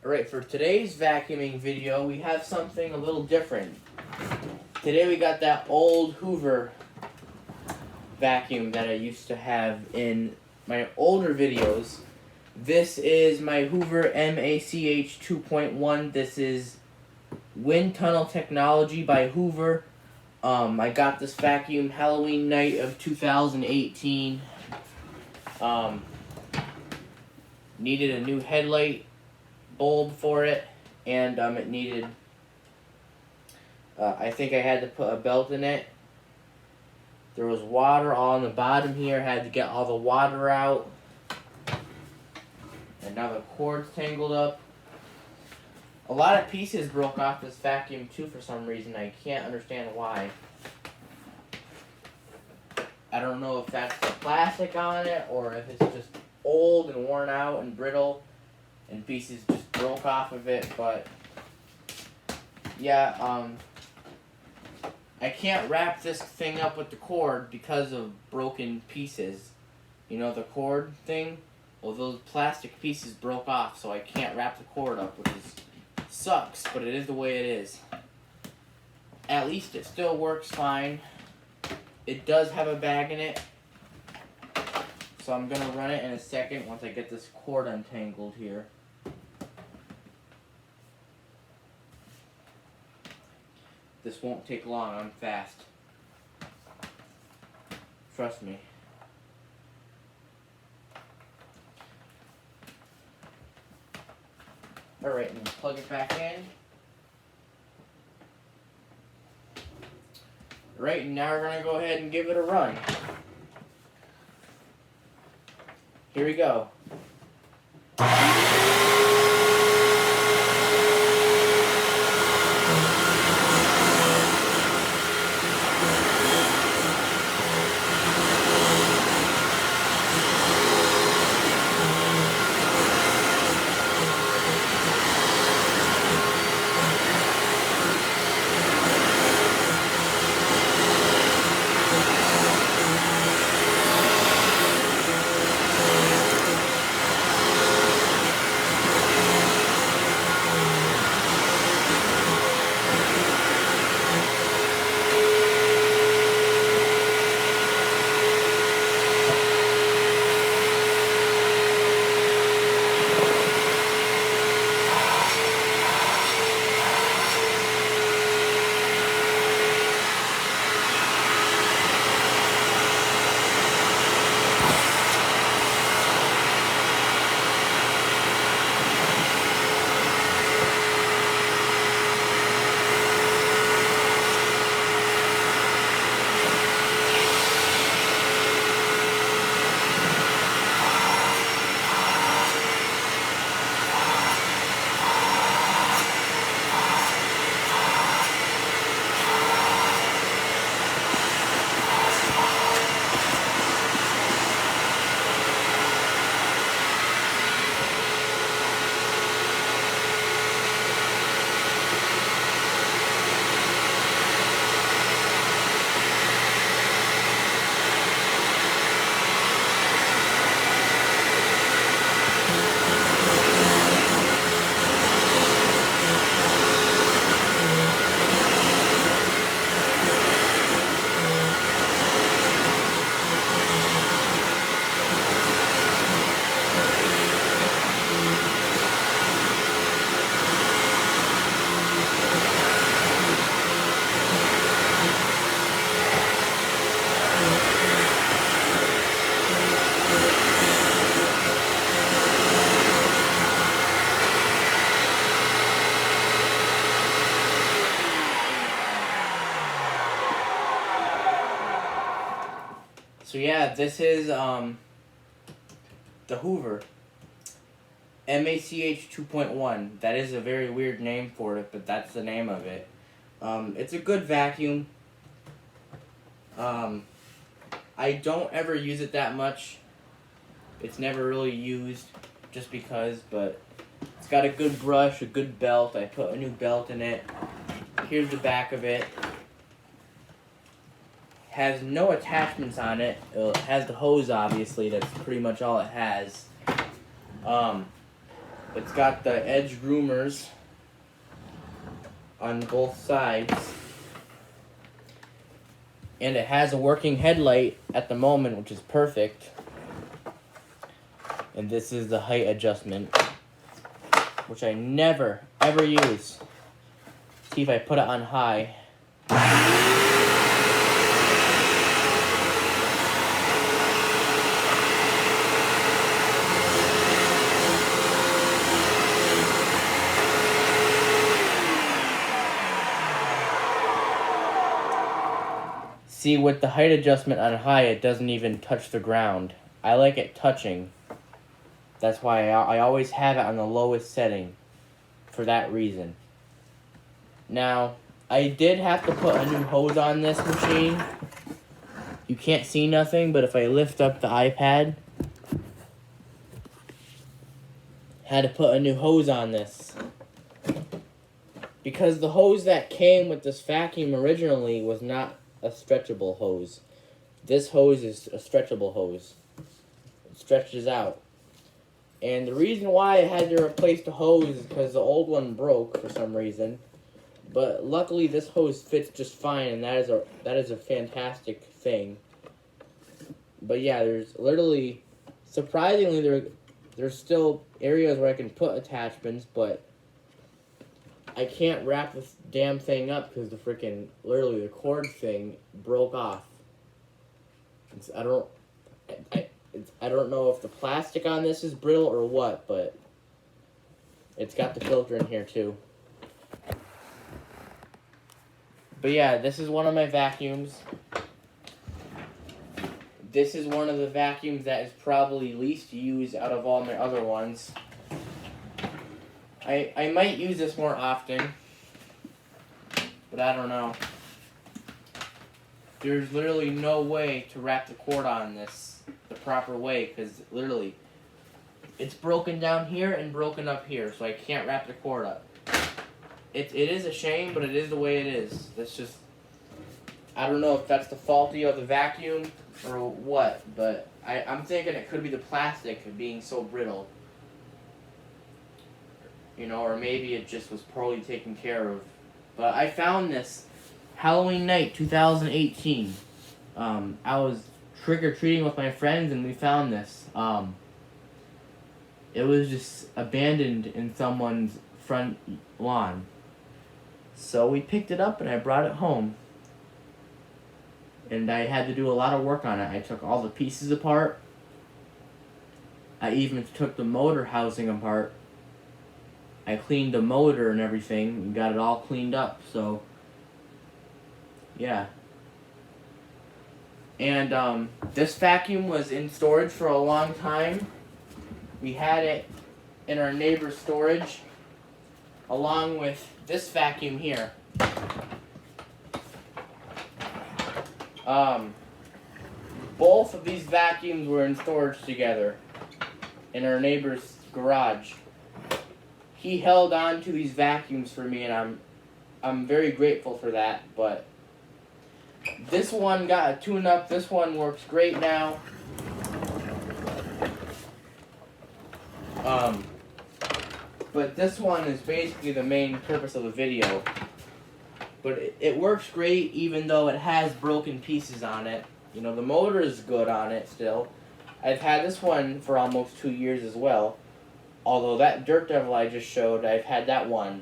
Alright, for today's vacuuming video, we have something a little different. Today we got that old Hoover vacuum that I used to have in my older videos. This is my Hoover MACH 2.1. This is Wind Tunnel Technology by Hoover. I got this vacuum Halloween night of 2018. Needed a new headlight bulb for it, and it needed, I think I had to put a belt in it. There was water all on the bottom here, had to get all the water out, and now the cord's tangled up. A lot of pieces broke off this vacuum too for some reason. I can't understand why. I don't know if that's the plastic on it or if it's just old and worn out and brittle and pieces just broke off of it, but yeah, I can't wrap this thing up with the cord because of broken pieces. You know, the cord thing? Well, those plastic pieces broke off, so I can't wrap the cord up, which sucks, but it is the way it is. At least it still works fine. It does have a bag in it, so I'm going to run it in a second once I get this cord untangled here. This won't take long, I'm fast. Trust me. Alright, and plug it back in. Alright, and now we're going to go ahead and give it a run. Here we go. So yeah, this is the Hoover MACH 2.1. That is a very weird name for it, but that's the name of it. It's a good vacuum. I don't ever use it that much. It's never really used just because, but it's got a good brush, a good belt. I put a new belt in it. Here's the back of it. Has no attachments on it. It has the hose, obviously. That's pretty much all it has. It's got the edge groomers on both sides. And it has a working headlight at the moment, which is perfect. And this is the height adjustment, which I never, ever use. See if I put it on high. See, with the height adjustment on high, it doesn't even touch the ground. I like it touching. That's why I always have it on the lowest setting, for that reason. Now, I did have to put a new hose on this machine. You can't see nothing, but if I lift up the iPad, had to put a new hose on this. Because the hose that came with this vacuum originally was not a stretchable hose. This hose is a stretchable hose. It stretches out. And the reason why I had to replace the hose is because the old one broke for some reason. But luckily this hose fits just fine, and that is a fantastic thing. But yeah, there's literally, surprisingly, there's still areas where I can put attachments, but I can't wrap this damn thing up because literally the cord thing broke off. I don't know if the plastic on this is brittle or what, but it's got the filter in here too. But yeah, this is one of my vacuums. This is one of the vacuums that is probably least used out of all my other ones. I might use this more often, but I don't know. There's literally no way to wrap the cord on this the proper way, because literally it's broken down here and broken up here, so I can't wrap the cord up. It is a shame, but it is the way it is. That's just, I don't know if that's the faulty of the vacuum or what, but I'm thinking it could be the plastic being so brittle. You know, or maybe it just was poorly taken care of. But I found this Halloween night, 2018. I was trick-or-treating with my friends, and we found this. It was just abandoned in someone's front lawn. So we picked it up, and I brought it home. And I had to do a lot of work on it. I took all the pieces apart. I even took the motor housing apart. I cleaned the motor and everything and got it all cleaned up, so yeah. And this vacuum was in storage for a long time. We had it in our neighbor's storage along with this vacuum here. Both of these vacuums were in storage together in our neighbor's garage. He held on to these vacuums for me, and I'm very grateful for that. But this one got a tune-up. This one works great now. But this one is basically the main purpose of the video. But it works great, even though it has broken pieces on it. You know, the motor is good on it still. I've had this one for almost 2 years as well. Although that Dirt Devil I just showed, I've had that one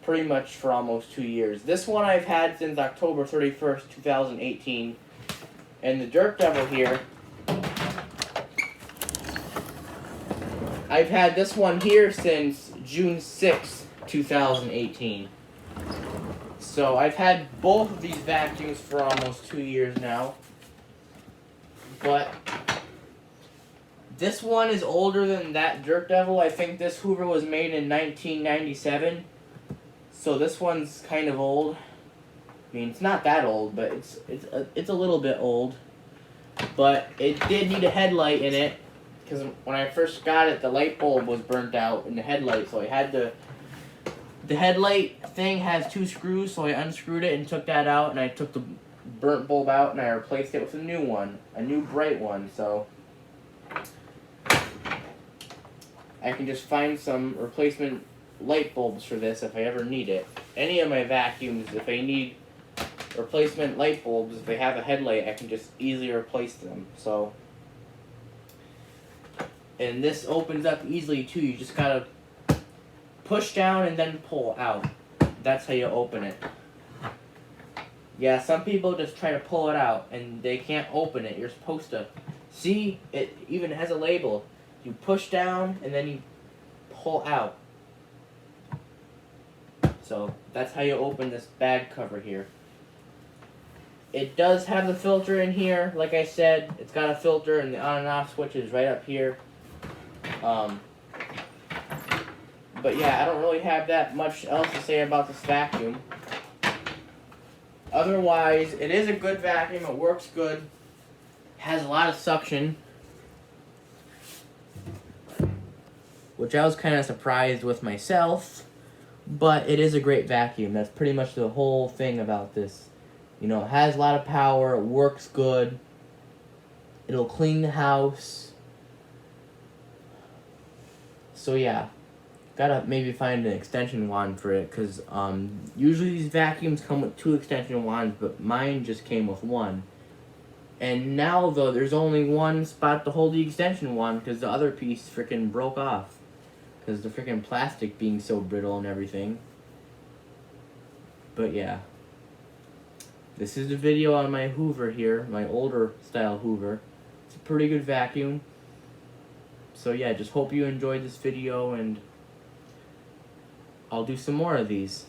pretty much for almost 2 years. This one I've had since October 31st, 2018. And the Dirt Devil here, I've had this one here since June 6th, 2018. So I've had both of these vacuums for almost 2 years now. But this one is older than that Dirt Devil. I think this Hoover was made in 1997. So this one's kind of old. I mean, it's not that old, but it's a little bit old. But it did need a headlight in it, because when I first got it, the light bulb was burnt out in the headlight, so I had to... The headlight thing has 2 screws, so I unscrewed it and took that out, and I took the burnt bulb out, and I replaced it with a new one, a new bright one, so... I can just find some replacement light bulbs for this if I ever need it. Any of my vacuums, if I need replacement light bulbs, if they have a headlight, I can just easily replace them. So, and this opens up easily too. You just gotta push down and then pull out. That's how you open it. Yeah, some people just try to pull it out and they can't open it. You're supposed to see, it even has a label. You push down and then you pull out. So that's how you open this bag cover here. It does have the filter in here. Like I said, it's got a filter and the on and off switch is right up here. But yeah, I don't really have that much else to say about this vacuum. Otherwise, it is a good vacuum. It works good. Has a lot of suction, which I was kind of surprised with myself. But it is a great vacuum. That's pretty much the whole thing about this. You know, it has a lot of power. It works good. It'll clean the house. So yeah, gotta maybe find an extension wand for it, because usually these vacuums come with 2 extension wands, but mine just came with 1. And now though, there's only 1 spot to hold the extension wand because the other piece freaking broke off. Because the freaking plastic being so brittle and everything. But yeah. This is the video on my Hoover here. My older style Hoover. It's a pretty good vacuum. So yeah, just hope you enjoyed this video and I'll do some more of these.